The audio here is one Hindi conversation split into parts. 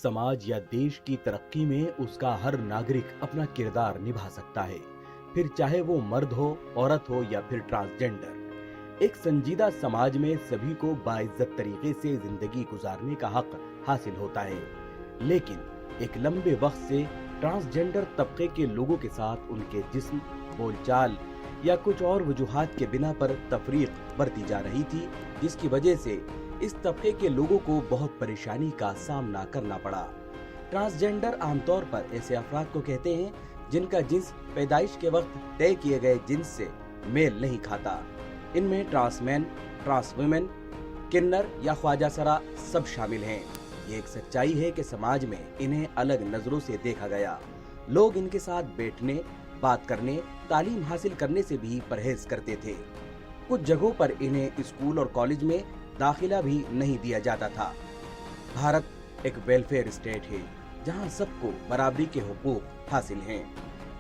समाज या देश की तरक्की में उसका हर नागरिक अपना किरदार निभा सकता है, फिर चाहे वो मर्द हो, औरत हो या फिर ट्रांसजेंडर। एक संजीदा समाज में सभी को बाइज्जत तरीके से जिंदगी गुजारने का हक हासिल होता है, लेकिन एक लंबे वक्त से ट्रांसजेंडर तबके के लोगों के साथ उनके जिस्म, बोलचाल या कुछ और वजूहात के बिना पर तफरीक बरती जा रही थी, जिसकी वजह से इस तबके के लोगों को बहुत परेशानी का सामना करना पड़ा। ट्रांसजेंडर आमतौर पर ऐसे अफराद को कहते हैं जिनका जिन्स पैदाइश के वक्त तय किए गए जिन्स से मेल नहीं खाता। इनमें ट्रांसमैन, ट्रांसवुमेन, किन्नर या ख्वाजा सरा सब शामिल हैं। ये एक सच्चाई है कि समाज में इन्हें अलग नजरों से देखा गया। लोग इनके साथ बैठने, बात करने, तालीम हासिल करने से भी परहेज करते थे। कुछ जगहों पर इन्हें स्कूल और कॉलेज में दाखिला भी नहीं दिया जाता था। भारत एक वेलफेयर स्टेट है जहां सबको बराबरी के हुकूक हासिल हैं।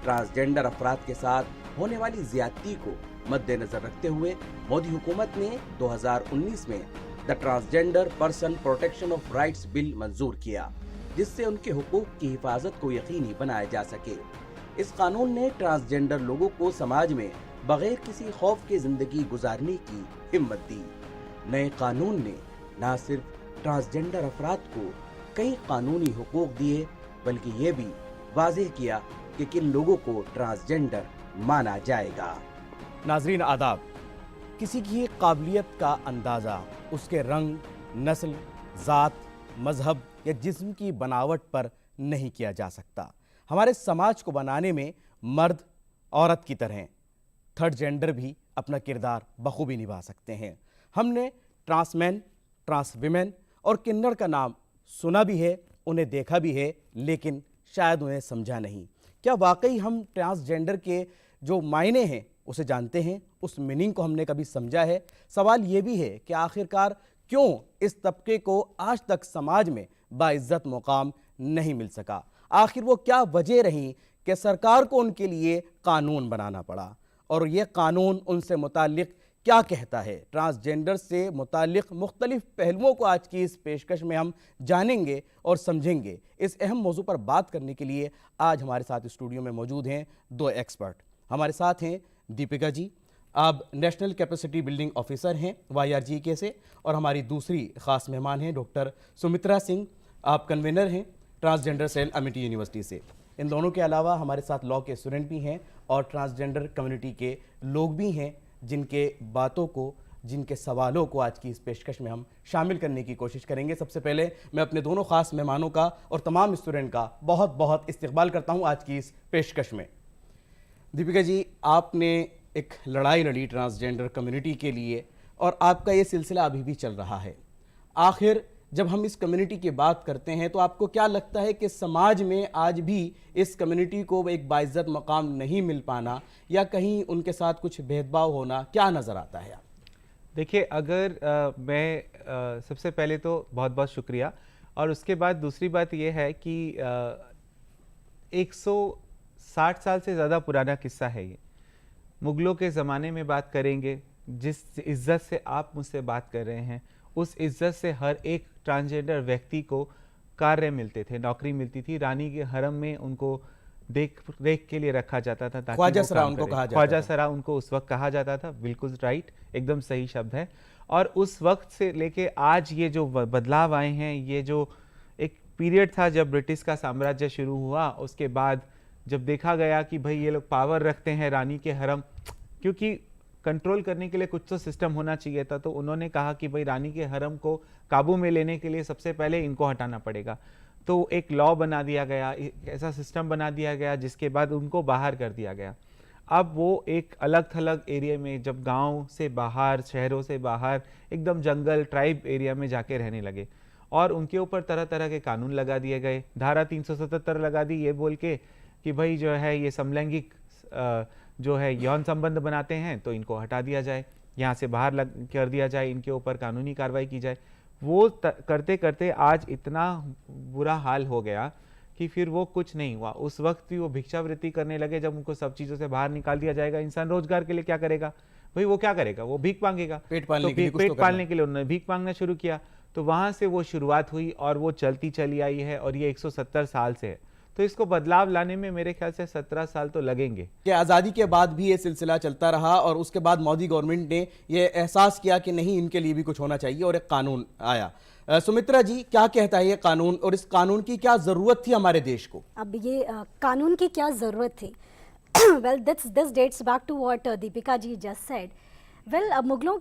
ट्रांसजेंडर अफराद के साथ होने वाली ज्यादती को मद्देनजर रखते हुए मोदी हुकूमत ने 2019 में the transgender person protection of rights bill मंजूर किया, जिससे उनके हुकूक की हिफाजत को यकीनी बनाया जा सके। इस कानून ने ट्रांसजेंडर लोगों को समाज में बगैर किसी खौफ के जिंदगी गुजारने की हिम्मत दी। नए कानून ने न सिर्फ ट्रांसजेंडर अफराद को कई कानूनी हुकूक दिए, बल्कि ये भी वाज़ेह किया कि किन लोगों को ट्रांसजेंडर माना जाएगा। नाजरीन आदाब, किसी की काबिलियत का अंदाज़ा उसके रंग, नस्ल, ज़ात, मजहब या जिस्म की बनावट पर नहीं किया जा सकता। हमारे समाज को बनाने में मर्द औरत की तरह थर्ड जेंडर भी अपना किरदार बखूबी निभा सकते हैं। हमने ट्रांसमैन, ट्रांसविमेन और किन्नर का नाम सुना भी है, उन्हें देखा भी है, लेकिन शायद उन्हें समझा नहीं। क्या वाकई हम ट्रांसजेंडर के जो मायने हैं उसे जानते हैं? उस मीनिंग को हमने कभी समझा है? सवाल ये भी है कि आखिरकार क्यों इस तबके को आज तक समाज में बाइज्जत मुकाम नहीं मिल सका? आखिर वो क्या वजह रही कि सरकार को उनके लिए कानून बनाना पड़ा, और ये कानून उनसे मुताल्लिक क्या कहता है? ट्रांसजेंडर से मुताल्लिक मुख्तलिफ पहलुओं को आज की इस पेशकश में हम जानेंगे और समझेंगे। इस अहम मौजू पर बात करने के लिए आज हमारे साथ स्टूडियो में मौजूद हैं दो एक्सपर्ट। हमारे साथ हैं दीपिका जी, आप नेशनल कैपेसिटी बिल्डिंग ऑफिसर हैं YRGK से, और हमारी दूसरी ख़ास मेहमान हैं डॉक्टर सुमित्रा सिंह, आप कन्वीनर हैं ट्रांसजेंडर सेल अमेठी यूनिवर्सिटी से। इन दोनों के अलावा हमारे साथ लॉ के स्टूडेंट भी हैं और ट्रांसजेंडर कम्युनिटी के लोग भी हैं, जिनके बातों को, जिनके सवालों को आज की इस पेशकश में हम शामिल करने की कोशिश करेंगे। सबसे पहले मैं अपने दोनों ख़ास मेहमानों का और तमाम स्टूडेंट का बहुत बहुत इस्तकबाल करता हूं आज की इस पेशकश में। दीपिका जी, आपने एक लड़ाई लड़ी ट्रांसजेंडर कम्युनिटी के लिए, और आपका ये सिलसिला अभी भी चल रहा है। आखिर जब हम इस कम्युनिटी की बात करते हैं तो आपको क्या लगता है कि समाज में आज भी इस कम्युनिटी को एक बाइज्जत मकाम नहीं मिल पाना, या कहीं उनके साथ कुछ भेदभाव होना, क्या नज़र आता है? देखिए, अगर मैं सबसे पहले तो बहुत बहुत शुक्रिया, और उसके बाद दूसरी बात यह है कि 160 साल से ज़्यादा पुराना किस्सा है ये। मुग़लों के ज़माने में बात करेंगे, जिस इज़्ज़त से आप मुझसे बात कर रहे हैं, उस इज़्ज़त से हर एक ट्रांसजेंडर व्यक्ति को कार्य मिलते थे, नौकरी मिलती थी। रानी के हरम में उनको देख रेख के लिए रखा जाता था, ताकि ख्वाजा सरा उनको कहा जाता था। ख्वाजा सरा उनको उस वक्त कहा जाता था। बिल्कुल राइट, एकदम सही शब्द है। और उस वक्त से लेके आज ये जो बदलाव आए हैं, ये जो एक पीरियड था जब ब्रिटिश का साम्राज्य शुरू हुआ, उसके बाद जब देखा गया कि भाई ये लोग पावर रखते हैं रानी के हरम, क्योंकि कंट्रोल करने के लिए कुछ तो सिस्टम होना चाहिए था, तो उन्होंने कहा कि भाई रानी के हरम को काबू में लेने के लिए सबसे पहले इनको हटाना पड़ेगा। तो एक लॉ बना दिया गया, एक ऐसा सिस्टम बना दिया गया, जिसके बाद उनको बाहर कर दिया गया। अब वो एक अलग थलग एरिया में, जब गांव से बाहर, शहरों से बाहर, एकदम जंगल ट्राइब एरिया में जाके रहने लगे, और उनके ऊपर तरह तरह के कानून लगा दिए गए। धारा 377 लगा दी, ये बोल के कि भाई जो है ये समलैंगिक जो है यौन संबंध बनाते हैं तो इनको हटा दिया जाए, यहाँ से बाहर कर दिया जाए, इनके ऊपर कानूनी कार्रवाई की जाए। वो करते करते आज इतना बुरा हाल हो गया कि फिर वो कुछ नहीं हुआ। उस वक्त भी वो भिक्षावृत्ति करने लगे, जब उनको सब चीज़ों से बाहर निकाल दिया जाएगा। इंसान रोजगार के लिए क्या करेगा भाई? वो क्या करेगा? वो भीख मांगेगा। पेट पालने के लिए उन्होंने भीख मांगना शुरू किया। तो वहाँ से वो शुरुआत हुई और वो चलती चली आई है और ये 170 साल से है। तो इसको बदलाव लाने में मेरे ख्याल से 17 साल तो लगेंगे। कि आज़ादी के बाद भी ये सिलसिला चलता रहा और उसके बाद मोदी गवर्नमेंट ने ये एहसास किया कि नहीं, इनके लिए भी कुछ होना चाहिए और एक कानून आया। सुमित्रा जी, क्या कहता है ये कानून और इस कानून की क्या ज़रूरत थी हमारे देश को? अब ये कानून की क्या ज़रूरत थी? Well, this dates back to what Deepika ji just said. Well, अब मुगलों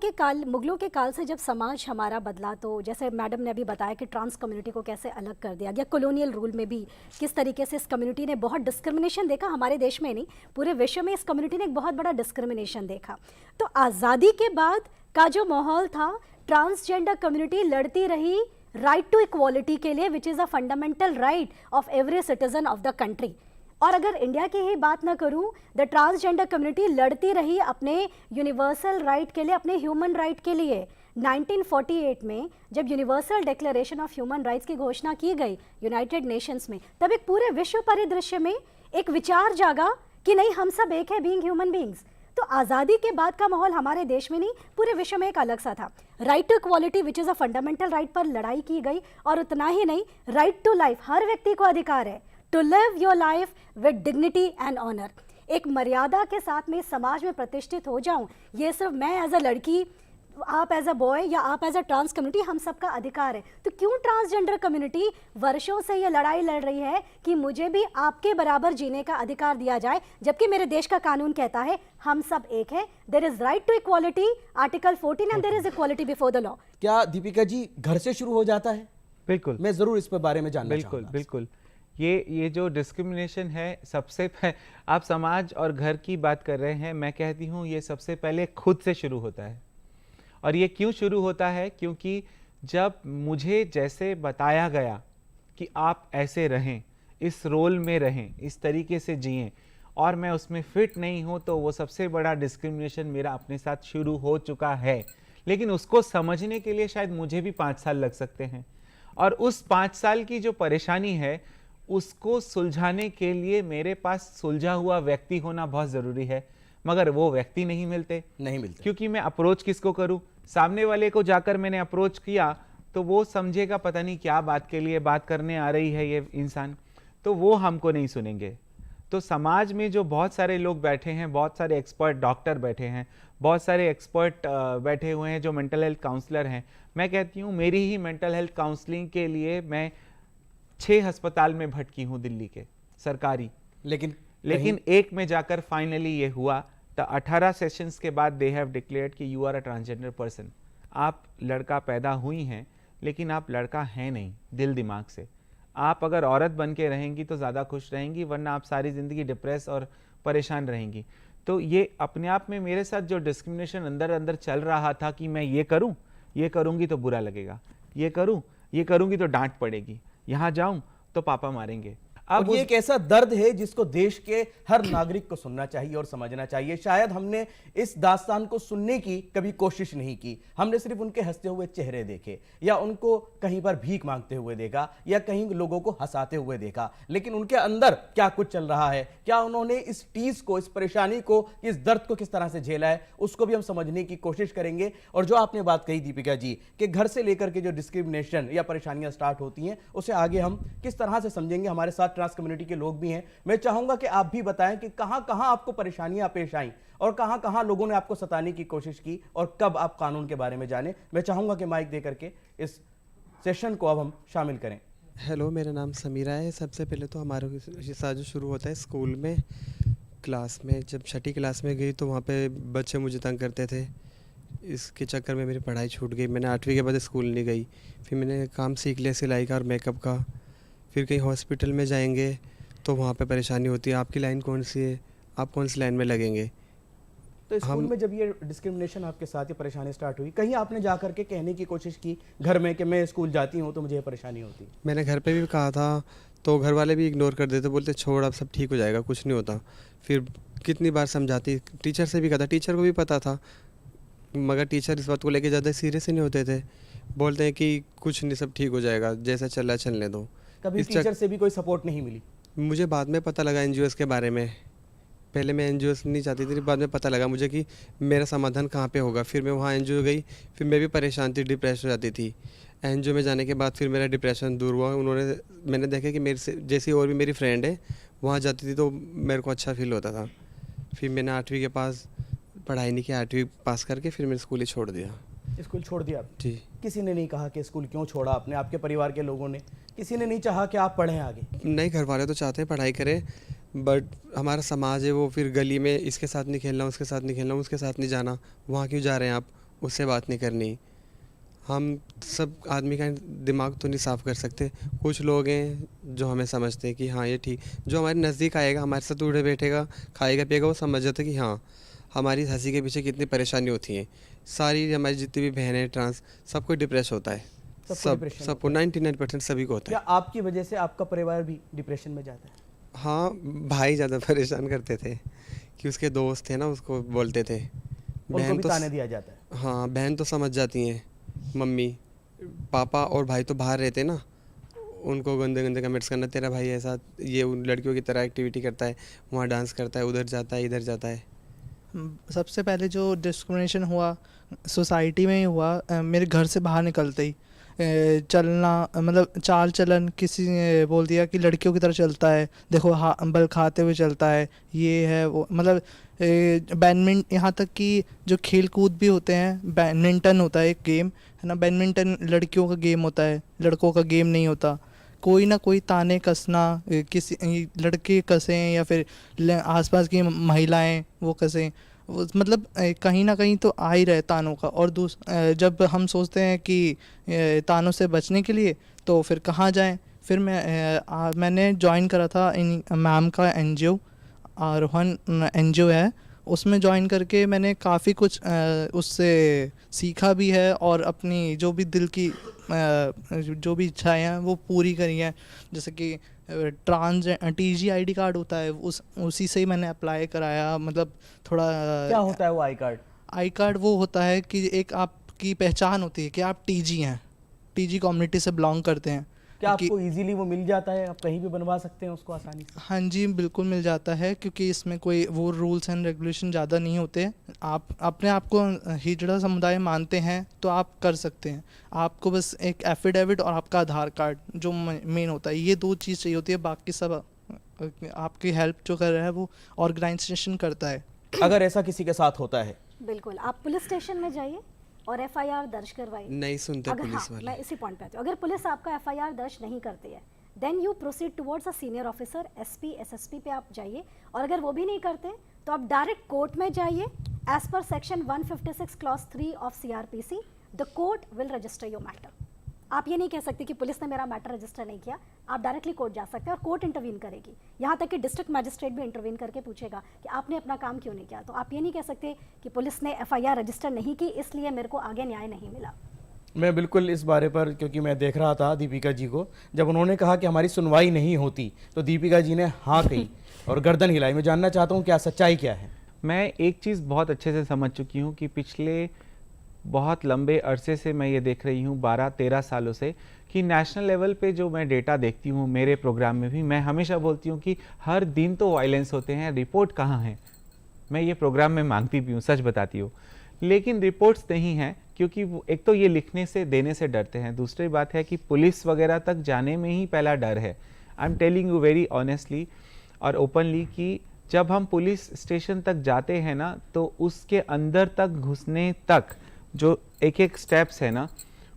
के काल से जब समाज हमारा बदला, तो जैसे मैडम ने अभी बताया कि ट्रांस कम्युनिटी को कैसे अलग कर दिया गया, कॉलोनियल रूल में भी किस तरीके से इस कम्युनिटी ने बहुत डिस्क्रिमिनेशन देखा, हमारे देश में नहीं पूरे विश्व में इस कम्युनिटी ने एक बहुत बड़ा डिस्क्रिमिनेशन देखा। तो आज़ादी के बाद का जो माहौल था, ट्रांसजेंडर कम्युनिटी लड़ती रही राइट टू इक्वालिटी के लिए, विच is a fundamental right of every citizen of the country. और अगर इंडिया की ही बात ना करूं, द ट्रांसजेंडर कम्युनिटी लड़ती रही अपने यूनिवर्सल राइट के लिए, अपने ह्यूमन राइट के लिए। 1948 में जब universal declaration of human rights की घोषणा की गई यूनाइटेड नेशंस में, तब एक पूरे विश्व परिदृश्य में एक विचार जागा कि नहीं, हम सब एक है, बीइंग ह्यूमन बीइंग्स। तो आज़ादी के बाद का माहौल हमारे देश में नहीं, पूरे विश्व में एक अलग सा था। Right to equality which is a fundamental right पर लड़ाई की गई, और उतना ही नहीं, राइट टू लाइफ, हर व्यक्ति को अधिकार है to live your life with dignity and honour. एक मर्यादा के साथ में समाज में प्रतिष्ठित हो जाऊं, ये सिर्फ मैं एज अ लड़की, आप एज अ बॉय या आप एज अ ट्रांस कम्युनिटी, हम सबका अधिकार है। तो क्यों ट्रांसजेंडर कम्युनिटी वर्षों से ये लड़ाई लड़ रही है कि मुझे भी आपके बराबर जीने का अधिकार दिया जाए, जबकि मेरे देश का कानून कहता है हम सब एक है, there is right to equality, article 14, and there is equality before the law. क्या दीपिका जी घर से शुरू हो जाता है? बिल्कुल, मैं ज़रूर इस पर बारे में जानना बिल्कुल चाहूंगा। बिल्कुल। ये जो डिस्क्रिमिनेशन है, आप समाज और घर की बात कर रहे हैं, मैं कहती हूँ ये सबसे पहले खुद से शुरू होता है। और ये क्यों शुरू होता है? क्योंकि जब मुझे जैसे बताया गया कि आप ऐसे रहें, इस रोल में रहें, इस तरीके से जिएं, और मैं उसमें फिट नहीं हूँ, तो वो सबसे बड़ा डिस्क्रिमिनेशन मेरा अपने साथ शुरू हो चुका है। लेकिन उसको समझने के लिए शायद मुझे भी 5 साल लग सकते हैं, और उस 5 साल की जो परेशानी है उसको सुलझाने के लिए मेरे पास सुलझा हुआ व्यक्ति होना बहुत ज़रूरी है। मगर वो व्यक्ति नहीं मिलते, क्योंकि मैं अप्रोच किसको करूं? सामने वाले को जाकर मैंने अप्रोच किया तो वो समझेगा पता नहीं क्या बात के लिए बात करने आ रही है ये इंसान, तो वो हमको नहीं सुनेंगे। तो समाज में जो बहुत सारे लोग बैठे हैं, बहुत सारे एक्सपर्ट डॉक्टर बैठे हैं, बहुत सारे एक्सपर्ट बैठे हुए हैं जो मेंटल हेल्थ काउंसलर हैं। मैं कहती हूँ मेरी ही मेंटल हेल्थ काउंसलिंग के लिए मैं 6 अस्पताल में भटकी हूँ दिल्ली के सरकारी, लेकिन एक में जाकर फाइनली ये हुआ। तो 18 सेशंस के बाद दे हैव डिक्लेयर्ड कि you are a transgender person. आप लड़का पैदा हुई हैं, लेकिन आप लड़का हैं नहीं दिल दिमाग से। आप अगर औरत बन के रहेंगी तो ज़्यादा खुश रहेंगी, वरना आप सारी ज़िंदगी डिप्रेस और परेशान रहेंगी। तो ये अपने आप में मेरे साथ जो डिस्क्रिमिनेशन अंदर अंदर चल रहा था कि मैं ये करूँ, ये करूँगी तो बुरा लगेगा, ये करूँ, ये करूँगी तो डांट पड़ेगी, यहाँ जाऊँ तो पापा मारेंगे। अब ये एक ऐसा दर्द है जिसको देश के हर नागरिक को सुनना चाहिए और समझना चाहिए। शायद हमने इस दास्तान को सुनने की कभी कोशिश नहीं की, हमने सिर्फ उनके हंसते हुए चेहरे देखे, या उनको कहीं पर भीख मांगते हुए देखा, या कहीं लोगों को हंसाते हुए देखा। लेकिन उनके अंदर क्या कुछ चल रहा है, क्या उन्होंने इस टीस को, इस परेशानी को, इस दर्द को किस तरह से झेला है, उसको भी हम समझने की कोशिश करेंगे। और जो आपने बात कही दीपिका जी कि घर से लेकर के जो डिस्क्रिमिनेशन या परेशानियां स्टार्ट होती हैं, उसे आगे हम किस तरह से समझेंगे। हमारे साथ ट्रांस कम्युनिटी के लोग भी हैं। मैं चाहूंगा कि आप भी बताएं कि कहां-कहां आपको परेशानियां पेश आईं और कहां-कहां लोगों ने आपको सताने की कोशिश की, और कब आप कानून के बारे में जाने। मैं चाहूंगा कि माइक दे करके इस सेशन को अब हम शामिल करें। हेलो, मेरा नाम समीरा है। सबसे पहले तो हमारा ये साथ जो शुरू होता है स्कूल में, क्लास में, जब 6ठी क्लास में गई तो वहाँ पे बच्चे मुझे तंग करते थे। इसके चक्कर में मेरी पढ़ाई छूट गई। मैंने 8वीं के बाद स्कूल नहीं गई। फिर मैंने काम सीख लिया सिलाई का और मेकअप का। फिर कहीं हॉस्पिटल में जाएंगे तो वहाँ पे परेशानी होती है, आपकी लाइन कौन सी है, आप कौन सी लाइन में लगेंगे। तो स्कूल में जब ये डिस्क्रिमिनेशन आपके साथ ये परेशानी स्टार्ट हुई, कहीं आपने जाकर के कहने की कोशिश की घर में कि मैं स्कूल जाती हूँ तो मुझे परेशानी होती? मैंने घर पे भी कहा था, तो घर वाले भी इग्नोर कर देते, बोलते छोड़ अब सब ठीक हो जाएगा, कुछ नहीं होता। फिर कितनी बार समझाती, टीचर से भी कहा था, टीचर को भी पता था, मगर टीचर इस बात को लेके ज़्यादा सीरियस नहीं होते थे। बोलते हैं कि कुछ नहीं, सब ठीक हो जाएगा, जैसा चल रहा चलने दो। कभी टीचर से भी कोई सपोर्ट नहीं मिली? मुझे बाद में पता लगा NGOs के बारे में पहले मैं एनजीओ नहीं चाहती थी, बाद में पता लगा मुझे कि मेरा समाधान कहाँ पे होगा। फिर मैं वहाँ एनजीओ गई, फिर मैं भी परेशान थी, डिप्रेस हो जाती थी। एनजीओ में जाने के बाद फिर मेरा डिप्रेशन दूर हुआ। मैंने देखा कि मेरे से जैसी और भी मेरी फ्रेंड है वहाँ जाती थी तो मेरे को अच्छा फील होता था। फिर मैंने 8वीं के पास पढ़ाई नहीं की, 8वीं पास करके फिर मैंने स्कूल ही छोड़ दिया। स्कूल छोड़ दिया आप? जी। किसी ने नहीं कहा कि स्कूल क्यों छोड़ा आपने? आपके परिवार के लोगों ने किसी ने नहीं चाहा कि आप पढ़ें आगे? नहीं, घर वाले तो चाहते हैं पढ़ाई करें, बट हमारा समाज है वो फिर गली में इसके साथ नहीं खेलना, उसके साथ नहीं खेलना, उसके साथ नहीं जाना, वहाँ क्यों जा रहे हैं आप, उससे बात नहीं करनी। हम सब आदमी का दिमाग तो नहीं साफ़ कर सकते। कुछ लोग हैं जो हमें समझते हैं कि हाँ ये ठीक, जो हमारे नज़दीक आएगा, हमारे साथ उठे बैठेगा, खाएगा पिएगा, वो समझ जाता है कि हाँ हमारी हंसी के पीछे कितनी परेशानी होती है। सारी हमारी जितनी भी बहनें हैं ट्रांस, सबको डिप्रेस होता है, सबको 99% सभी को होता क्या है। आपकी वजह से आपका परिवार भी डिप्रेशन में जाता है? हाँ, भाई ज़्यादा परेशान करते थे कि उसके दोस्त थे ना, उसको बोलते थे। उनको भी ताने दिया जाता है? हाँ, बहन तो समझ जाती हैं, मम्मी पापा और भाई तो बाहर रहते ना, उनको गंदे गंदे कमेंट्स करना, तेरा भाई ऐसा ये उन लड़कियों की तरह एक्टिविटी करता है, वहाँ डांस करता है, उधर जाता है, इधर जाता है। सबसे पहले जो डिस्क्रिमिनेशन हुआ सोसाइटी में ही हुआ, मेरे घर से बाहर निकलते ही चलना, मतलब चाल चलन किसी ने बोल दिया कि लड़कियों की तरह चलता है, देखो बल खाते हुए चलता है, ये है वो, मतलब बैडमिंटन, यहाँ तक कि जो खेल कूद भी होते हैं, बैडमिंटन होता है एक गेम है ना, बैडमिंटन लड़कियों का गेम होता है, लड़कों का गेम नहीं होता। कोई ना कोई ताने कसना, किसी लड़के कसें या फिर आसपास की महिलाएं वो कसें, मतलब कहीं ना कहीं तो आ ही रहे तानों का। और जब हम सोचते हैं कि तानों से बचने के लिए तो फिर कहाँ जाएं, फिर मैंने ज्वाइन करा था इन मैम का एनजीओ, रोहन एनजीओ है, उसमें ज्वाइन करके मैंने काफ़ी कुछ उससे सीखा भी है और अपनी जो भी दिल की जो भी इच्छाएं हैं वो पूरी करी हैं। जैसे कि TG ID कार्ड होता है, उसी से ही मैंने अप्लाई कराया। मतलब थोड़ा क्या होता है वो आई कार्ड? आई कार्ड वो होता है कि एक आपकी पहचान होती है कि आप TG हैं, TG कम्युनिटी से बिलोंग करते हैं। क्या आपको इजीली वो मिल जाता है? आप कहीं भी बनवा सकते हैं उसको आसानी से? हाँ जी, बिल्कुल मिल जाता है, क्योंकि इसमें कोई वो रूल्स एंड रेगुलेशन ज़्यादा नहीं होते। आप अपने आप को हिजड़ा समुदाय मानते हैं तो आप कर सकते हैं। आपको बस एक एफिडेविट और आपका आधार कार्ड जो मेन होता है, ये 2 चीज़ चाहिए होती है। बाकी सब आपकी हेल्प जो कर रहा है वो ऑर्गेनाइजेशन करता है। अगर ऐसा किसी के साथ होता है, बिल्कुल आप पुलिस स्टेशन में जाइए और FIR दर्ज करवाइए। नहीं सुनते अगर पुलिस हाँ, वाले। मैं इसी पॉइंट पे आती हूँ। अगर पुलिस आपका FIR दर्ज नहीं करती है, then you proceed towards a senior officer, SP SSP पे आप जाइए। और अगर वो भी नहीं करते तो आप डायरेक्ट कोर्ट में जाइए। As per section 156 clause 3 of CRPC, the court will register your matter. आप ये नहीं कह सकते कि पुलिस ने मेरा मैटर रजिस्टर नहीं किया, आप डायरेक्टली कोर्ट जा सकते हैं और कोर्ट इंटरवीन करेगी। यहाँ तक कि डिस्ट्रिक्ट मैजिस्ट्रेट भी इंटरवीन करके पूछेगा कि आपने अपना काम क्यों नहीं किया। तो आप ये नहीं कह सकते कि पुलिस ने FIR रजिस्टर नहीं की इसलिए मेरे को आगे न्याय नहीं मिला। मैं बिल्कुल इस बारे पर, क्योंकि मैं देख रहा था दीपिका जी को, जब उन्होंने कहा कि हमारी सुनवाई नहीं होती तो दीपिका जी ने हाँ कही और गर्दन हिलाई। मैं जानना चाहता हूँ क्या सच्चाई क्या है? मैं एक चीज़ बहुत अच्छे से समझ चुकी हूँ कि पिछले बहुत लंबे अरसे से मैं ये देख रही हूँ, 12-13 सालों से, कि नेशनल लेवल पे जो मैं डेटा देखती हूँ, मेरे प्रोग्राम में भी मैं हमेशा बोलती हूँ कि हर दिन तो वायलेंस होते हैं, रिपोर्ट कहाँ है? मैं ये प्रोग्राम में मांगती भी हूँ, सच बताती हूँ, लेकिन रिपोर्ट्स नहीं हैं, क्योंकि एक तो ये लिखने से देने से डरते हैं, दूसरी बात है कि पुलिस वगैरह तक जाने में ही पहला डर है। I am telling you very honestly और ओपनली कि जब हम पुलिस स्टेशन तक जाते हैं ना, तो उसके अंदर तक घुसने तक जो एक स्टेप्स है ना,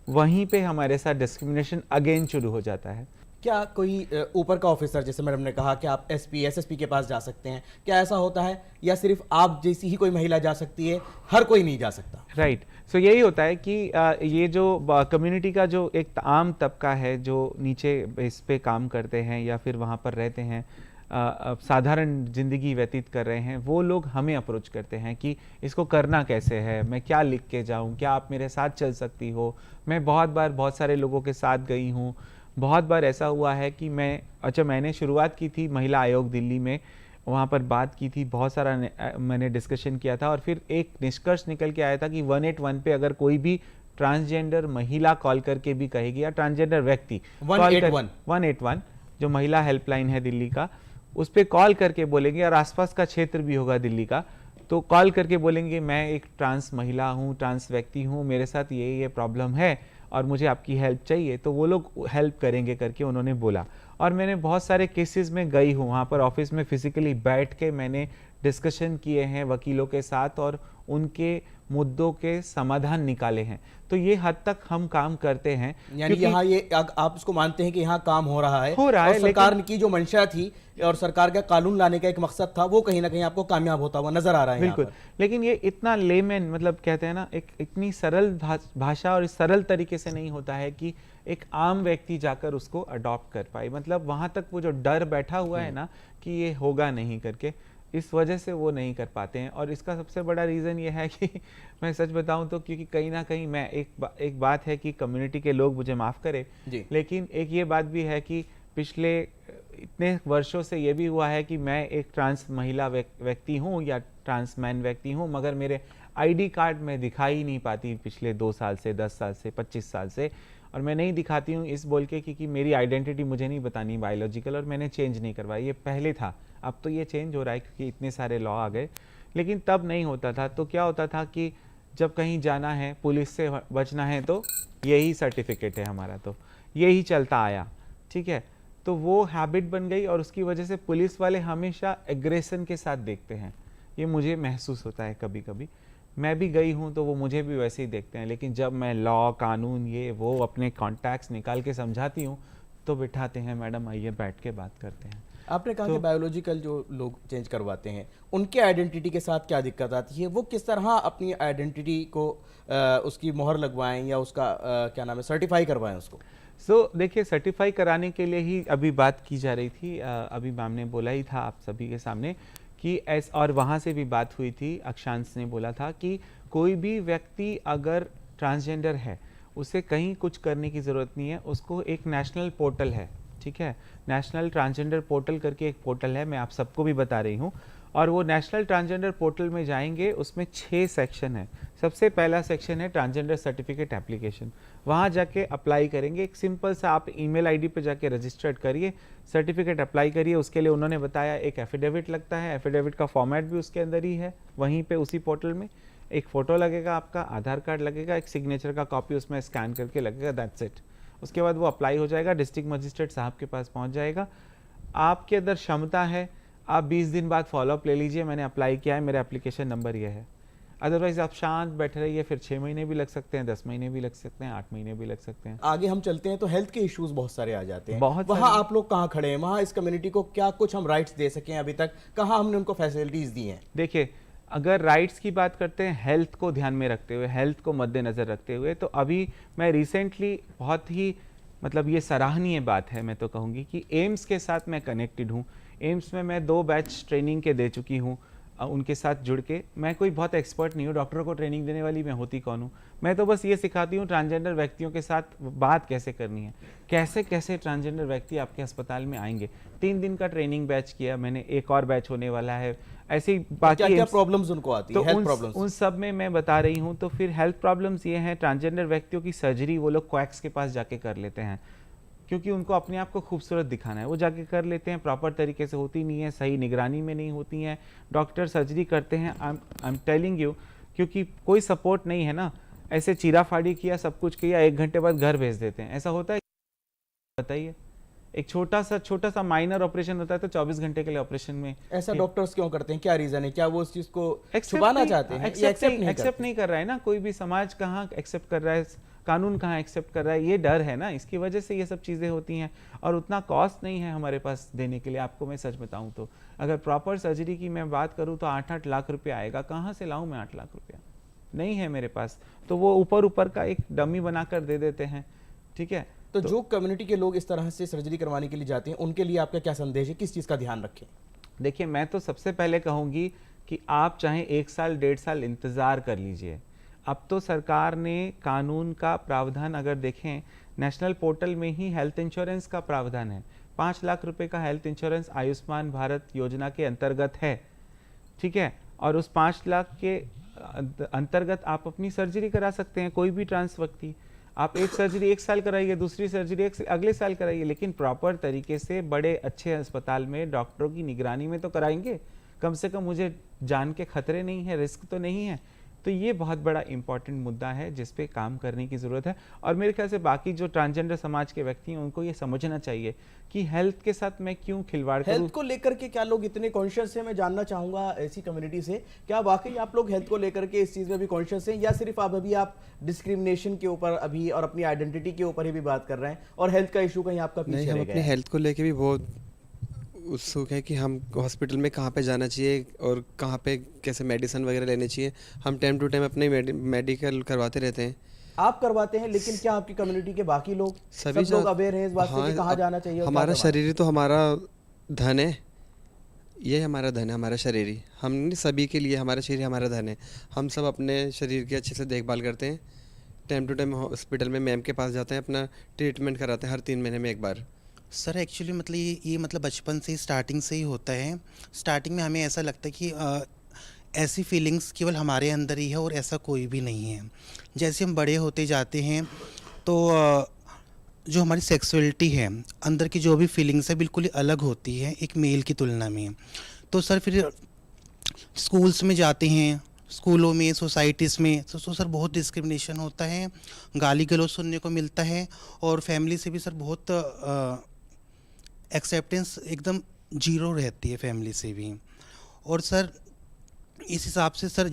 वहीं पे हमारे साथ डिस्क्रिमिनेशन अगेन शुरू हो जाता है। क्या कोई ऊपर का ऑफिसर, जैसे मैडम ने कहा कि आप SP SSP के पास जा सकते हैं, क्या ऐसा होता है या सिर्फ आप जैसी ही कोई महिला जा सकती है, हर कोई नहीं जा सकता? राइट, सो यही होता है कि ये जो कम्युनिटी का जो एक आम तबका है जो नीचे इस पे काम करते हैं या फिर वहाँ पर रहते हैं, साधारण ज़िंदगी व्यतीत कर रहे हैं, वो लोग हमें अप्रोच करते हैं कि इसको करना कैसे है, मैं क्या लिख के जाऊँ, क्या आप मेरे साथ चल सकती हो। मैं बहुत बार बहुत सारे लोगों के साथ गई हूँ। बहुत बार ऐसा हुआ है कि मैंने शुरुआत की थी महिला आयोग दिल्ली में, वहाँ पर बात की थी, बहुत सारा मैंने डिस्कशन किया था और फिर एक निष्कर्ष निकल के आया था कि 181 पे अगर कोई भी ट्रांसजेंडर महिला कॉल करके भी कहेगी या ट्रांसजेंडर व्यक्ति 181 जो महिला हेल्पलाइन है दिल्ली का, उस पर कॉल करके बोलेंगे, और आसपास का क्षेत्र भी होगा दिल्ली का, तो कॉल करके बोलेंगे मैं एक ट्रांस महिला हूँ, ट्रांस व्यक्ति हूँ, मेरे साथ ये प्रॉब्लम है और मुझे आपकी हेल्प चाहिए, तो वो लोग हेल्प करेंगे करके उन्होंने बोला। और मैंने बहुत सारे केसेस में गई हूँ, वहाँ पर ऑफिस में फिजिकली बैठ के मैंने डिस्कशन किए हैं वकीलों के साथ और उनके मुद्दों के समाधान निकाले हैं। तो ये हद तक हम काम करते हैं। यानी क्योंकि यहाँ ये आप इसको मानते हैं कि यहाँ काम हो रहा है, हो रहा है, और सरकार की जो मंशा थी और सरकार का कानून लाने का एक मकसद था, वो कहीं ना कहीं आपको कामयाब होता हुआ नजर आ रहा है यहाँ बिल्कुल। पर। लेकिन ये इतना लेमन, मतलब कहते हैं ना, एक इतनी सरल भाषा और इस सरल तरीके से नहीं होता है कि एक आम व्यक्ति जाकर उसको अडॉप्ट कर पाए। मतलब वहां तक वो जो डर बैठा हुआ है ना कि ये होगा नहीं करके, इस वजह से वो नहीं कर पाते हैं। और इसका सबसे बड़ा रीज़न ये है कि मैं सच बताऊं तो, क्योंकि कहीं ना कहीं मैं एक बात है कि कम्युनिटी के लोग मुझे माफ़ करें, लेकिन एक ये बात भी है कि पिछले इतने वर्षों से ये भी हुआ है कि मैं एक ट्रांस महिला व्यक्ति हूँ या ट्रांस मैन व्यक्ति हूँ, मगर मेरे आईडी कार्ड में दिखाई ही नहीं पाती पिछले 2 साल से, 10 साल से, 25 साल से। और मैं नहीं दिखाती हूँ इस बोल के कि मेरी आइडेंटिटी मुझे नहीं बतानी बायोलॉजिकल, और मैंने चेंज नहीं करवाई। ये पहले था, अब तो ये चेंज हो रहा है क्योंकि इतने सारे लॉ आ गए, लेकिन तब नहीं होता था। तो क्या होता था कि जब कहीं जाना है, पुलिस से बचना है, तो यही सर्टिफिकेट है हमारा, तो यही चलता आया, ठीक है। तो वो हैबिट बन गई और उसकी वजह से पुलिस वाले हमेशा एग्रेशन के साथ देखते हैं। ये मुझे महसूस होता है कभी कभी, मैं भी गई हूँ तो वो मुझे भी वैसे ही देखते हैं। लेकिन जब मैं लॉ, कानून, ये वो अपने कॉन्टैक्ट्स निकाल के समझाती हूँ तो बिठाते हैं, मैडम आइए बैठ के बात करते हैं। आपने कहा कि बायोलॉजिकल जो लोग चेंज करवाते हैं उनके आइडेंटिटी के साथ क्या दिक्कत आती है, वो किस तरह अपनी आइडेंटिटी को उसकी मोहर लगवाएं या उसका क्या नाम है, सर्टिफाई करवाएं उसको? देखिए, सर्टिफाई कराने के लिए ही अभी बात की जा रही थी। अभी मैम ने बोला ही था आप सभी के सामने कि और वहाँ से भी बात हुई थी, अक्षांश ने बोला था कि कोई भी व्यक्ति अगर ट्रांसजेंडर है उसे कहीं कुछ करने की ज़रूरत नहीं है। उसको एक नेशनल पोर्टल है, ठीक है, नेशनल ट्रांसजेंडर पोर्टल करके एक पोर्टल है, मैं आप सबको भी बता रही हूँ। और वो नेशनल ट्रांसजेंडर पोर्टल में जाएंगे, उसमें 6 सेक्शन है। सबसे पहला सेक्शन है ट्रांसजेंडर सर्टिफिकेट एप्लीकेशन। वहाँ जाके अप्लाई करेंगे, एक सिंपल सा आप ईमेल आईडी पे जाके रजिस्टर्ड करिए, सर्टिफिकेट अप्लाई करिए। उसके लिए उन्होंने बताया एक एफिडेविट लगता है, एफिडेविट का फॉर्मेट भी उसके अंदर ही है, वहीं पे उसी पोर्टल में। एक फ़ोटो लगेगा, आपका आधार कार्ड लगेगा, एक सिग्नेचर का कॉपी उसमें स्कैन करके लगेगा, दैट्स इट। उसके बाद वो अप्लाई हो जाएगा, डिस्ट्रिक्ट मजिस्ट्रेट साहब के पास पहुँच जाएगा। आपके अंदर क्षमता है, आप 20 दिन बाद फॉलोअप ले लीजिए, मैंने अप्लाई किया है, मेरा एप्लीकेशन नंबर ये है। अदरवाइज आप शांत बैठे रहिए, फिर 6 महीने भी लग सकते हैं, 10 महीने भी लग सकते हैं, 8 महीने भी लग सकते हैं। आगे हम चलते हैं तो हेल्थ के इश्यूज बहुत सारे आ जाते हैं, बहुत वहाँ सारे। आप लोग कहाँ खड़े हैं? वहाँ इस कम्युनिटी को क्या कुछ हम राइट्स दे सकें अभी तक? कहाँ हमने उनको फैसिलिटीज दी हैं? देखिए, अगर राइट्स की बात करते हैं हेल्थ को ध्यान में रखते हुए, हेल्थ को मद्देनज़र रखते हुए, तो अभी मैं रिसेंटली बहुत ही, मतलब ये सराहनीय बात है, मैं तो कहूँगी कि एम्स के साथ मैं कनेक्टेड हूँ। एम्स में मैं 2 बैच ट्रेनिंग के दे चुकी हूँ उनके साथ जुड़ के। मैं कोई बहुत एक्सपर्ट नहीं हूँ, डॉक्टरों को ट्रेनिंग देने वाली मैं होती कौन हूँ। मैं तो बस ये सिखाती हूँ ट्रांसजेंडर व्यक्तियों के साथ बात कैसे करनी है, कैसे कैसे ट्रांसजेंडर व्यक्ति आपके अस्पताल में आएंगे। 3 दिन का ट्रेनिंग बैच किया मैंने, एक और बैच होने वाला है। ऐसे ही बाकी क्या प्रॉब्लम्स उनको आती है, हेल्थ प्रॉब्लम्स? उन सब में मैं बता रही हूँ। तो फिर हेल्थ प्रॉब्लम्स ये हैं, ट्रांसजेंडर व्यक्तियों की सर्जरी वो लोग क्वैक्स के पास जाके कर लेते हैं, क्योंकि उनको अपने आप को खूबसूरत दिखाना है, वो जाके कर लेते हैं, प्रॉपर तरीके से होती नहीं है, सही निगरानी में नहीं होती हैं। डॉक्टर सर्जरी करते हैं, आई एम टेलिंग यू, क्योंकि कोई सपोर्ट नहीं है ना, ऐसे चीराफाड़ी किया, सब कुछ किया, 1 घंटे बाद घर भेज देते हैं। ऐसा होता है? बताइए। एक छोटा सा माइनर ऑपरेशन होता है तो 24 घंटे के लिए ऑपरेशन में। ऐसा डॉक्टर्स क्यों करते हैं? क्या रीजन है? क्या वो उस चीज को छुपाना चाहते हैं? एक्सेप्ट नहीं कर रहा है ना कोई भी, समाज कहाँ एक्सेप्ट कर रहा है, कानून कहाँ एक्सेप्ट कर रहा है, ये डर है ना, इसकी वजह से ये सब चीज़ें होती हैं। और उतना कॉस्ट नहीं है हमारे पास देने के लिए। आपको मैं सच बताऊं तो अगर प्रॉपर सर्जरी की मैं बात करूं तो 8-8 लाख रुपये आएगा। कहाँ से लाऊं मैं 8 लाख रुपया? नहीं है मेरे पास। तो वो ऊपर का एक डमी बनाकर दे देते हैं, ठीक है। तो जो कम्युनिटी के लोग इस तरह से सर्जरी करवाने के लिए जाते हैं, उनके लिए आपका क्या संदेश है? किस चीज़ का ध्यान रखें? देखिए, मैं तो सबसे पहले कहूँगी कि आप चाहे 1 साल 1.5 साल इंतज़ार कर लीजिए। अब तो सरकार ने कानून का प्रावधान अगर देखें, नेशनल पोर्टल में ही हेल्थ इंश्योरेंस का प्रावधान है। 5 लाख रुपए का हेल्थ इंश्योरेंस आयुष्मान भारत योजना के अंतर्गत है, ठीक है। और उस 5 लाख के अंतर्गत आप अपनी सर्जरी करा सकते हैं, कोई भी ट्रांस व्यक्ति। आप एक सर्जरी एक साल कराइए, दूसरी सर्जरी अगले साल कराइए, लेकिन प्रॉपर तरीके से बड़े अच्छे अस्पताल में डॉक्टरों की निगरानी में तो कराएंगे। कम से कम मुझे जान के खतरे नहीं है, रिस्क तो नहीं है। तो ये बहुत बड़ा इंपॉर्टेंट मुद्दा है जिस पे काम करने की ज़रूरत है। और मेरे ख्याल से बाकी जो ट्रांसजेंडर समाज के व्यक्ति हैं उनको ये समझना चाहिए कि हेल्थ के साथ मैं क्यों खिलवाड़ करूं। हेल्थ को लेकर के क्या लोग इतने कॉन्शियस हैं? मैं जानना चाहूंगा ऐसी कम्युनिटी से, क्या वाकई आप लोग हेल्थ को लेकर के इस चीज़ में भी कॉन्शियस हैं, या सिर्फ आप डिस्क्रिमिनेशन के ऊपर अभी और अपनी आइडेंटिटी के ऊपर ही भी बात कर रहे हैं और हेल्थ का इशू कहीं आपका नहीं, पीछे हम रह अपनी गया है? हेल्थ को लेके भी बहुत उत्सुक है कि हम हॉस्पिटल में कहाँ पे जाना चाहिए और कहाँ पे कैसे मेडिसिन वगैरह लेने चाहिए। हम टाइम टू टाइम अपने मेडिकल करवाते रहते हैं। आप करवाते हैं, लेकिन क्या आपकी कम्युनिटी के बाकी लोग सब लोग अवेयर हैं इस बात से कि कहाँ जाना चाहिए और क्या हमारा करवाना? शरीर ही तो हमारा धन है, ये हमारा धन है, हमारा शरीर ही। हम नहीं, सभी के लिए हमारा शरीर हमारा धन है। हम सब अपने शरीर की अच्छे से देखभाल करते हैं। टाइम टू टाइम हॉस्पिटल में मैम के पास जाते हैं, अपना ट्रीटमेंट कराते हैं हर 3 महीने में एक बार। सर एक्चुअली मतलब ये मतलब बचपन से ही स्टार्टिंग से ही होता है। स्टार्टिंग में हमें ऐसा लगता है कि ऐसी फीलिंग्स केवल हमारे अंदर ही है और ऐसा कोई भी नहीं है। जैसे हम बड़े होते जाते हैं तो जो हमारी सेक्सुअलिटी है, अंदर की जो भी फीलिंग्स है बिल्कुल ही अलग होती है एक मेल की तुलना में। तो सर फिर स्कूल्स में जाते हैं, स्कूलों में, सोसाइटीज़ में तो सर बहुत डिस्क्रिमिनेशन होता है, गाली गलौज सुनने को मिलता है और फैमिली से भी सर बहुत एक्सेप्टेंस एकदम जीरो रहती है फैमिली से भी। और सर इस हिसाब से सर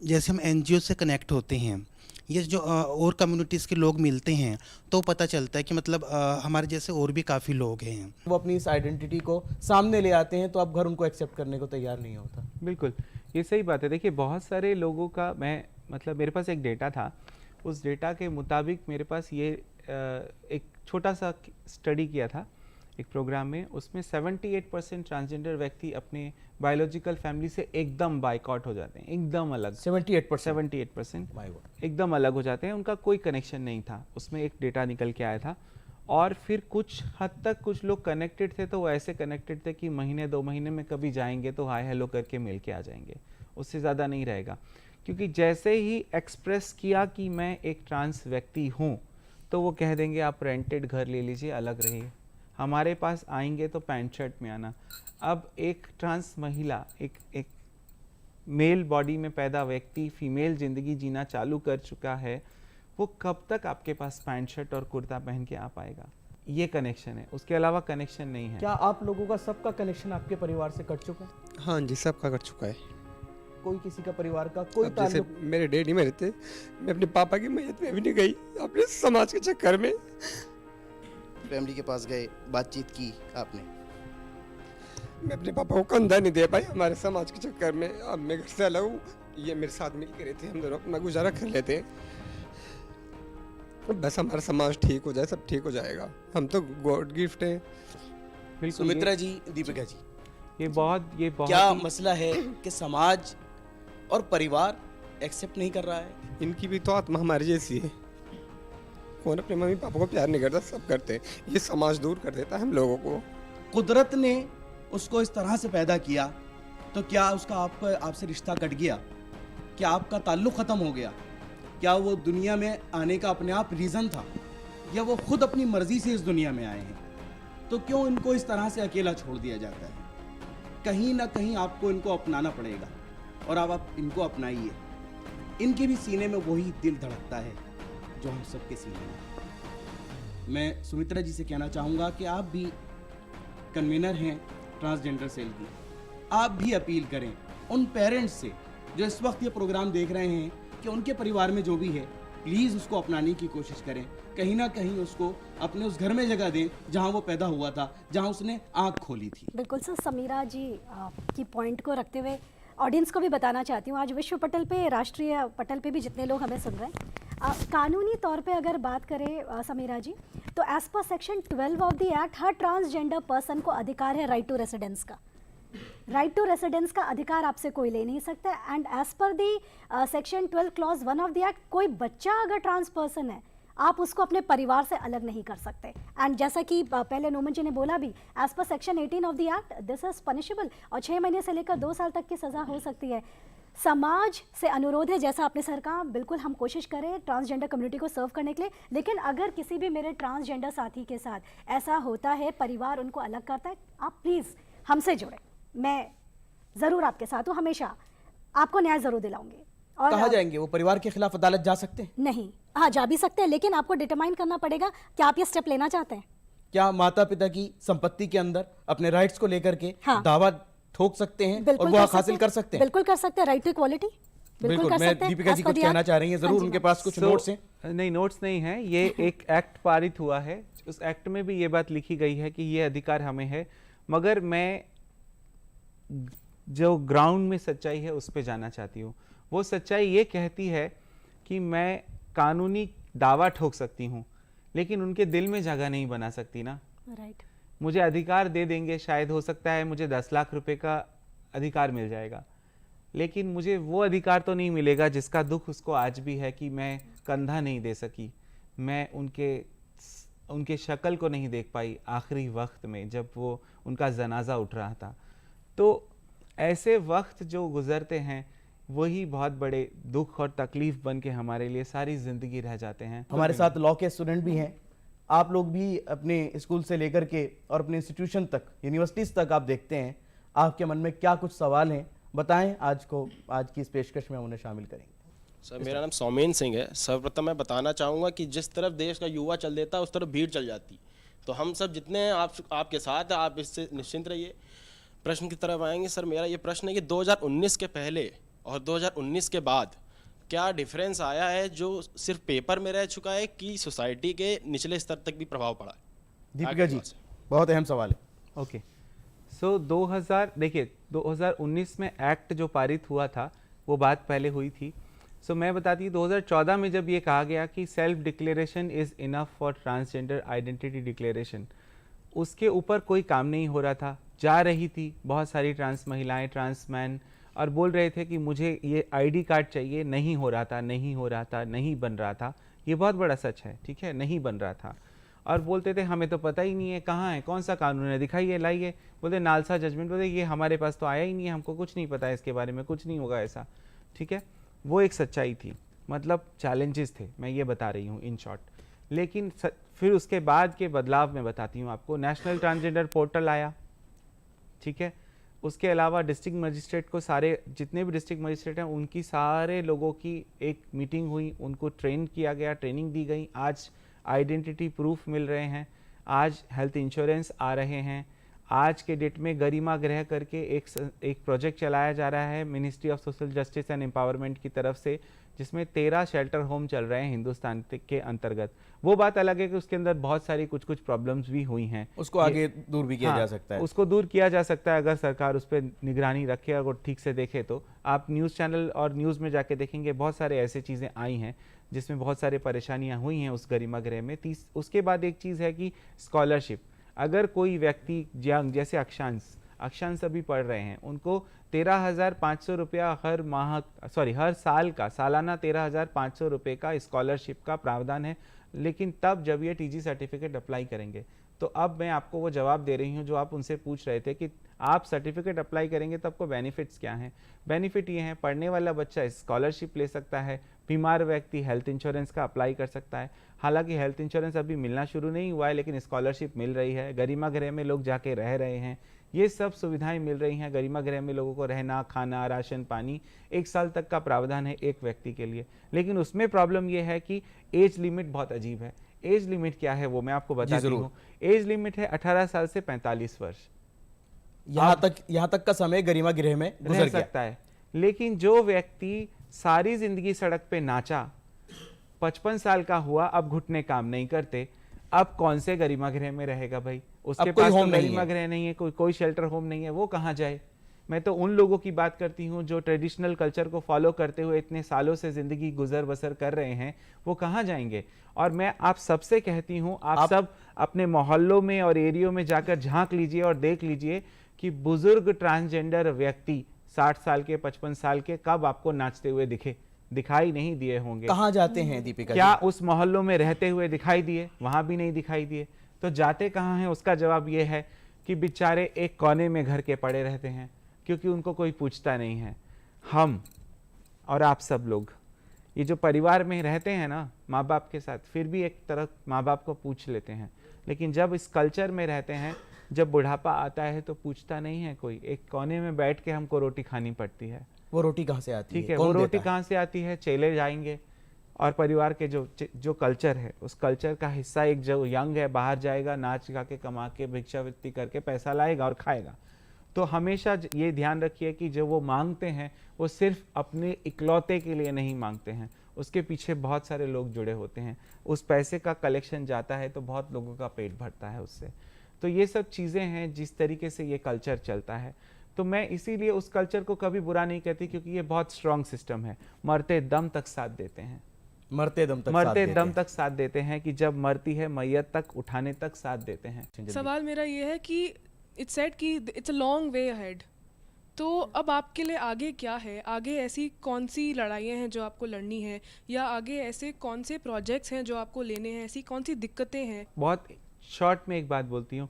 जैसे हम एनजीओ से कनेक्ट होते हैं, ये जो और कम्युनिटीज़ के लोग मिलते हैं तो पता चलता है कि मतलब हमारे जैसे और भी काफ़ी लोग हैं। वो अपनी इस आइडेंटिटी को सामने ले आते हैं तो अब घर उनको एक्सेप्ट करने को तैयार नहीं होता। बिल्कुल, ये सही बात है। देखिए बहुत सारे लोगों का मेरे पास एक डेटा था, उस डेटा के मुताबिक मेरे पास ये एक छोटा सा स्टडी किया था एक प्रोग्राम में। उसमें 78% ट्रांसजेंडर व्यक्ति अपने बायोलॉजिकल फैमिली से एकदम बाइकआउट हो जाते हैं, एकदम अलग। 78% एकदम अलग हो जाते हैं, उनका कोई कनेक्शन नहीं था। उसमें एक डेटा निकल के आया था। और फिर कुछ हद तक कुछ लोग कनेक्टेड थे, तो वो ऐसे कनेक्टेड थे कि महीने 2 महीने में कभी जाएंगे तो हाय हेलो करके मिल के आ जाएंगे, उससे ज़्यादा नहीं रहेगा। क्योंकि जैसे ही एक्सप्रेस किया कि मैं एक ट्रांस व्यक्ति हूँ तो वो कह देंगे आप रेंटेड घर ले लीजिए, अलग रहिए, हमारे पास आएंगे तो पैंट शर्ट में आना। अब एक ट्रांस महिला, एक मेल बॉडी में पैदा व्यक्ति फीमेल जिंदगी जीना चालू कर चुका है, वो कब तक आपके पास पैंट शर्ट और कुर्ता पहन के आ पाएगा? ये कनेक्शन है, उसके अलावा कनेक्शन नहीं है। क्या आप लोगों का सबका कनेक्शन आपके परिवार से कट चुका है? हाँ जी, सबका कट चुका है। कोई किसी का परिवार का कोई अब जैसे ताल्लुक? मेरे डैडी मरे थे, मैं अपने पापा की मैयत में भी नहीं गई अपने समाज के चक्कर में। फैमिली के पास गए, बातचीत की आपने? मैं अपने पापा को कंधा नहीं दे पाई हमारे समाज के चक्कर में। अब मैं घर से अलग हूँ, ये मेरे साथ मिल के रहते हैं, हम दोनों अपना गुजारा कर लेते हैं। बस हमारा समाज ठीक हो जाए, सब ठीक हो जाएगा। हम तो गॉड गिफ्ट है। बिल्कुल, सुमित्रा जी, दीपिका जी, ये बहुत क्या ही मसला है कि समाज और परिवार एक्सेप्ट नहीं कर रहा है? इनकी भी तो आत्मा हमारी जैसी है। कौन अपने मम्मी पापा को प्यार नहीं करता? सब करते हैं। ये समाज दूर कर देता है हम लोगों को। कुदरत ने उसको इस तरह से पैदा किया, तो क्या उसका आपसे रिश्ता कट गया? क्या आपका ताल्लुक ख़त्म हो गया? क्या वो दुनिया में आने का अपने आप रीज़न था, या वो खुद अपनी मर्ज़ी से इस दुनिया में आए हैं? तो क्यों इनको इस तरह से अकेला छोड़ दिया जाता है? कहीं ना कहीं आपको इनको अपनाना पड़ेगा, और अब आप इनको अपनाइए। इनके भी सीने में वही दिल धड़कता है जो हम सबके सीने में। मैं सुमित्रा जी से कहना चाहूँगा कि आप भी कन्वीनर हैं ट्रांसजेंडर सेल की, आप भी अपील करें उन पेरेंट्स से जो इस वक्त ये प्रोग्राम देख रहे हैं कि उनके परिवार में जो भी है, प्लीज़ उसको अपनाने की कोशिश करें। कहीं ना कहीं उसको अपने उस घर में जगह दें जहां वो पैदा हुआ था, जहां उसने आँख खोली थी। बिल्कुल सर, समीरा जी की पॉइंट को रखते हुए ऑडियंस को भी बताना चाहती हूँ, आज विश्व पटल पे, राष्ट्रीय पटल पे भी जितने लोग हमें सुन रहे हैं, कानूनी तौर पे अगर बात करें समीरा जी, तो as per section 12 of the act हर ट्रांसजेंडर पर्सन को अधिकार है राइट टू रेसिडेंस का। राइट टू रेसिडेंस का अधिकार आपसे कोई ले नहीं सकता। And as per the section 12 clause 1 of the act, कोई बच्चा अगर ट्रांस पर्सन है, आप उसको अपने परिवार से अलग नहीं कर सकते। एंड जैसा कि पहले नोमन जी ने बोला भी, as per section 18 of the act this is punishable, और 6 महीने से लेकर 2 साल तक की सज़ा हो सकती है। समाज से अनुरोध है, जैसा आपने सर कहा, बिल्कुल हम कोशिश करें ट्रांसजेंडर कम्युनिटी को सर्व करने के लिए, लेकिन अगर किसी भी मेरे ट्रांसजेंडर साथी के साथ ऐसा होता है, परिवार उनको अलग करता है, आप प्लीज़ हमसे जुड़ें। मैं ज़रूर आपके साथ हूँ, हमेशा आपको न्याय ज़रूर दिलाऊंगी। और कहाँ जाएंगे वो? परिवार के खिलाफ अदालत जा सकते हैं? नहीं, हाँ जा भी सकते हैं, लेकिन आपको डिटरमाइन करना पड़ेगा कि आप ये स्टेप लेना चाहते हैं। क्या माता पिता की संपत्ति के अंदर अपने राइट्स को लेकर के हाँ। दावा ठोक सकते हैं और बिल्कुल वो कर हक सकते हासिल हैं, कर सकते हैं? बिल्कुल कर सकते हैं, राइट टू इक्वालिटी बिल्कुल कर मैं सकते हैं। दीपिका जी as कुछ per the कहना act। चाह रही हैं, हाँ जरूर जी, उनके पास कुछ So, नोट्स हैं। नहीं, नोट्स नहीं है, ये एक एक्ट पारित हुआ है, उस एक्ट में भी ये बात लिखी गई है कि ये अधिकार हमें है, मगर मैं जो ग्राउंड में सच्चाई है उस पे जाना चाहती हूँ। वो सच्चाई ये कहती है कि मैं कानूनी दावा ठोक सकती हूँ, लेकिन उनके दिल में जगह नहीं बना सकती ना। राइट। मुझे अधिकार दे देंगे, शायद हो सकता है मुझे 10 लाख रुपए का अधिकार मिल जाएगा, लेकिन मुझे वो अधिकार तो नहीं मिलेगा जिसका दुख उसको आज भी है कि मैं कंधा नहीं दे सकी, मैं उनके शक्ल को नहीं देख पाई आखिरी वक्त में जब वो उनका जनाजा उठ रहा था। तो ऐसे वक्त जो गुजरते हैं वही बहुत बड़े दुख और तकलीफ बन के हमारे लिए सारी जिंदगी रह जाते हैं। हमारे साथ लॉ के स्टूडेंट भी हैं। आप लोग भी अपने स्कूल से लेकर के और अपने इंस्टीट्यूशन तक, यूनिवर्सिटीज तक आप देखते हैं, आपके मन में क्या कुछ सवाल हैं, बताएं। आज की इस पेशकश में हम उन्हें शामिल करेंगे। सर, मेरा नाम सौमेन सिंह है। सर्वप्रथम मैं बताना चाहूँगा कि जिस तरफ देश का युवा चल देता है उस तरफ भीड़ चल जाती। तो हम सब जितने हैं आपके साथ हैं, आप इससे निश्चिंत रहिए। प्रश्न की तरफ आएंगे। सर, मेरा ये प्रश्न है कि 2019 के पहले और 2019 के बाद क्या डिफरेंस आया है जो सिर्फ पेपर में रह चुका है कि सोसाइटी के निचले स्तर तक भी प्रभाव पड़ा है? दीपिका जी, बहुत अहम सवाल है। ओके, सो 2019 में एक्ट जो पारित हुआ था वो बात पहले हुई थी। सो मैं बताती हूँ 2014 में जब ये कहा गया कि self declaration is enough for transgender identity declaration, उसके ऊपर कोई काम नहीं हो रहा था। जा रही थी बहुत सारी ट्रांस महिलाएं, ट्रांस मैन, और बोल रहे थे कि मुझे ये आईडी कार्ड चाहिए। नहीं हो रहा था, नहीं हो रहा था, नहीं बन रहा था। ये बहुत बड़ा सच है, ठीक है, नहीं बन रहा था। और बोलते थे हमें तो पता ही नहीं है, कहाँ है, कौन सा कानून है, दिखाइए, लाइए। बोलते नालसा जजमेंट, बोलते ये हमारे पास तो आया ही नहीं है, हमको कुछ नहीं पता है इसके बारे में, कुछ नहीं होगा ऐसा, ठीक है। वो एक सच्चाई थी, मतलब चैलेंजेस थे, मैं ये बता रही हूँ इन शॉर्ट। लेकिन फिर उसके बाद के बदलाव में बताती हूँ आपको। नेशनल ट्रांसजेंडर पोर्टल आया, ठीक है। उसके अलावा डिस्ट्रिक्ट मजिस्ट्रेट को, सारे जितने भी डिस्ट्रिक्ट मजिस्ट्रेट हैं उनकी सारे लोगों की एक मीटिंग हुई, उनको ट्रेन किया गया, ट्रेनिंग दी गई। आज आइडेंटिटी प्रूफ मिल रहे हैं, आज हेल्थ इंश्योरेंस आ रहे हैं। आज के डेट में गरिमा गृह करके एक प्रोजेक्ट चलाया जा रहा है ministry of social justice and empowerment की तरफ से, जिसमें 13 शेल्टर होम चल रहे हैं हिंदुस्तान के अंतर्गत। वो बात अलग है कि उसके अंदर बहुत सारी कुछ प्रॉब्लम्स भी हुई हैं, उसको आगे दूर भी किया हाँ, जा सकता है। उसको दूर किया जा सकता है अगर सरकार उस पर निगरानी रखे और ठीक से देखे। तो आप न्यूज़ चैनल और न्यूज़ में जाके देखेंगे बहुत सारे ऐसे चीज़ें आई हैं जिसमें बहुत सारे परेशानियां हुई हैं उस गरिमा गृह में। उसके बाद एक चीज़ है कि स्कॉलरशिप। अगर कोई व्यक्ति जैसे अक्षांश अभी पढ़ रहे हैं, उनको 13,500 रुपया हर साल का, सालाना 13,500 रुपये का स्कॉलरशिप का प्रावधान है। लेकिन तब जब ये टीजी सर्टिफिकेट अप्लाई करेंगे, तो अब मैं आपको वो जवाब दे रही हूँ जो आप उनसे पूछ रहे थे कि आप सर्टिफिकेट अप्लाई करेंगे तो आपको बेनिफिट्स क्या हैं। बेनिफिट ये हैं, पढ़ने वाला बच्चा स्कॉलरशिप ले सकता है, बीमार व्यक्ति हेल्थ इंश्योरेंस का अप्लाई कर सकता है। हालांकि हेल्थ इंश्योरेंस अभी मिलना शुरू नहीं हुआ है, लेकिन स्कॉलरशिप मिल रही है। गरिमा गृह में लोग जाके रह रहे हैं, ये सब सुविधाएं मिल रही हैं। गरिमा गृह में लोगों को रहना, खाना, राशन पानी 1 साल तक का प्रावधान है एक व्यक्ति के लिए। लेकिन उसमें प्रॉब्लम ये है कि एज लिमिट बहुत अजीब है। एज लिमिट क्या है वो मैं आपको बताती हूँ। एज लिमिट है 18 साल से 45 वर्ष। यहाँ तक का समय गरिमा गृह में गुजर सकता है। लेकिन जो व्यक्ति सारी जिंदगी सड़क पे नाचा, 55 साल का हुआ, अब घुटने काम नहीं करते, अब कौन से गरिमा गृह में रहेगा भाई? उसके पास तो गरिमा गृह नहीं है, कोई शेल्टर होम नहीं है, वो कहाँ जाए? मैं तो उन लोगों की बात करती हूँ जो ट्रेडिशनल कल्चर को फॉलो करते हुए इतने सालों से जिंदगी गुजर बसर कर रहे हैं, वो कहाँ जाएंगे? और मैं आप सबसे कहती हूँ, आप सब अपने मोहल्लों में और एरियो में जाकर झांक लीजिए और देख लीजिए कि बुजुर्ग ट्रांसजेंडर व्यक्ति 60 साल के, 55 साल के कब आपको नाचते हुए दिखाई नहीं दिए होंगे। कहाँ जाते हैं दीपिका? क्या उस मोहल्लों में रहते हुए दिखाई दिए? वहां भी नहीं दिखाई दिए। तो जाते कहाँ हैं? उसका जवाब ये है कि बेचारे एक कोने में घर के पड़े रहते हैं, क्योंकि उनको कोई पूछता नहीं है। हम और आप सब लोग, ये जो परिवार में रहते हैं ना माँ बाप के साथ, फिर भी एक तरह माँ बाप को पूछ लेते हैं, लेकिन जब इस कल्चर में रहते हैं, जब बुढ़ापा आता है तो पूछता नहीं है कोई। एक कोने में बैठ के हमको रोटी खानी पड़ती है। वो रोटी कहाँ से आती है? ठीक है, कौन वो देता रोटी है? कहाँ से आती है? चले जाएंगे। और परिवार के जो कल्चर है, उस कल्चर का हिस्सा एक जो यंग है बाहर जाएगा, नाच गा के कमा के भिक्षावृत्ति करके पैसा लाएगा और खाएगा। तो हमेशा ये ध्यान रखिए कि जो वो मांगते हैं वो सिर्फ अपने इकलौते के लिए नहीं मांगते हैं, उसके पीछे बहुत सारे लोग जुड़े होते हैं। उस पैसे का कलेक्शन जाता है तो बहुत लोगों का पेट भरता है उससे। तो ये सब चीज़ें हैं जिस तरीके से ये कल्चर चलता है। तो मैं इसीलिए उस कल्चर को कभी बुरा नहीं कहती, क्योंकि ये बहुत स्ट्रॉन्ग सिस्टम है। मरते दम तक साथ देते हैं, मरते दम तक मरते साथ दम देते तक साथ देते हैं कि जब मरती है मैयत तक उठाने तक साथ देते हैं। सवाल मेरा ये है कि इट्स सेड कि it's a long way ahead, तो अब आपके लिए आगे क्या है? आगे ऐसी कौन सी लड़ाइयाँ हैं जो आपको लड़नी है, या आगे ऐसे कौन से प्रोजेक्ट्स हैं जो आपको लेने हैं? ऐसी कौन सी दिक्कतें हैं? बहुत शॉर्ट में एक बात बोलती हूँ,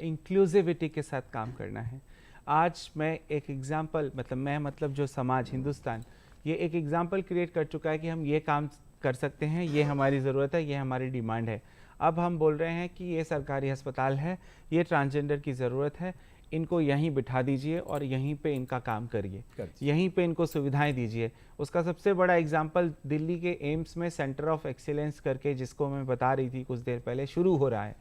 इंक्लूसिविटी के साथ काम करना है। आज मैं एक एग्जाम्पल, मतलब जो समाज हिंदुस्तान ये एक एग्जाम्पल क्रिएट कर चुका है कि हम ये काम कर सकते हैं, ये हमारी ज़रूरत है, ये हमारी डिमांड है। अब हम बोल रहे हैं कि ये सरकारी अस्पताल है, ये ट्रांसजेंडर की ज़रूरत है, इनको यहीं बिठा दीजिए और यहीं पे इनका काम करिए, यहीं पे इनको सुविधाएं दीजिए। उसका सबसे बड़ा एग्जाम्पल दिल्ली के एम्स में सेंटर ऑफ एक्सीलेंस करके, जिसको मैं बता रही थी कुछ देर पहले, शुरू हो रहा है।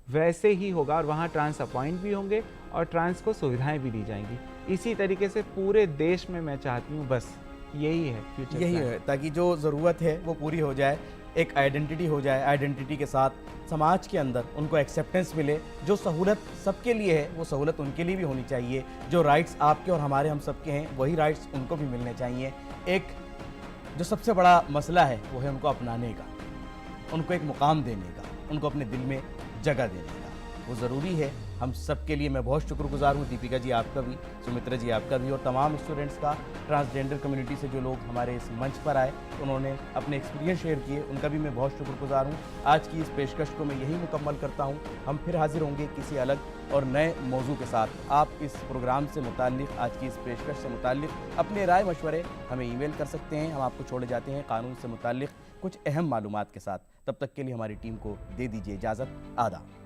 वैसे ही होगा और वहाँ ट्रांस अपॉइंट भी होंगे और ट्रांस को सुविधाएं भी दी जाएंगी। इसी तरीके से पूरे देश में मैं चाहती हूँ, बस यही है फ्यूचर, यही है, ताकि जो ज़रूरत है वो पूरी हो जाए, एक आइडेंटिटी हो जाए, आइडेंटिटी के साथ समाज के अंदर उनको एक्सेप्टेंस मिले। जो सहूलत सबके लिए है वो सहूलत उनके लिए भी होनी चाहिए। जो राइट्स आपके और हमारे हम सबके हैं वही राइट्स उनको भी मिलने चाहिए। एक जो सबसे बड़ा मसला है वो है उनको अपनाने का, उनको एक मुकाम देने का, उनको अपने दिल में जगह देने का, वो ज़रूरी है हम सबके लिए। मैं बहुत शुक्रगुजार हूँ दीपिका जी आपका भी, सुमित्रा जी आपका भी, और तमाम स्टूडेंट्स का, ट्रांसजेंडर कम्युनिटी से जो लोग हमारे इस मंच पर आए उन्होंने अपने एक्सपीरियंस शेयर किए, उनका भी मैं बहुत शुक्रगुजार हूँ। आज की इस पेशकश को मैं यही मुकम्मल करता हूँ। हम फिर हाजिर होंगे किसी अलग और नए मौजू के साथ। आप इस प्रोग्राम से मुताल्लिक़, आज की इस पेशकश से मुताल्लिक़ अपने राय मशवरे हमें ईमेल कर सकते हैं। हम आपको छोड़े जाते हैं कानून से मुताल्लिक़ कुछ अहम मालूमात के साथ। तब तक के लिए हमारी टीम को दे दीजिए इजाज़त। आदाब।